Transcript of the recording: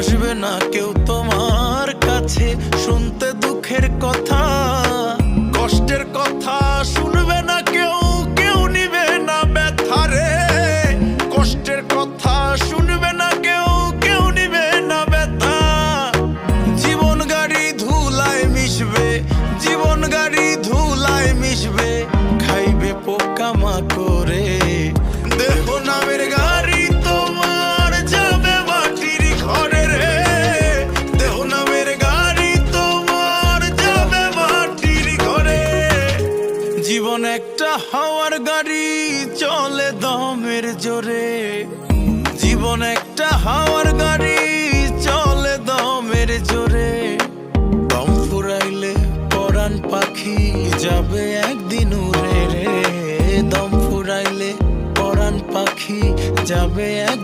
আসবে না কেউ তোমার কাছে শুনতে দুঃখের কথা, কষ্টের কথা শুনবে না কেউ, কেউ নিবে না ব্যথারে। কষ্টের কথা শুনবে না কেউ, কেউ নিবে না ব্যথা। জীবন গাড়ি ধুলায় মিশবে, জীবন গাড়ি ধুলায় মিশবে, খাইবে পোকামাকড়ে। দেহ নামের গাড়ি তোমার যাবে মাটির ঘরে রে। দেহ নামের গাড়ি তোমার যাবে মাটির ঘরে। জীবন একটা হাওয়ার গাড়ি চলে দমের জোরে। জীবন একটা হাওয়ার গাড়ি চলে দমের জোরে। দম ফুরাইলে পরাণ পাখি যাবে একদিন উড়ে রে। দম ফুরাইলে পরাণ পাখি যাবে এক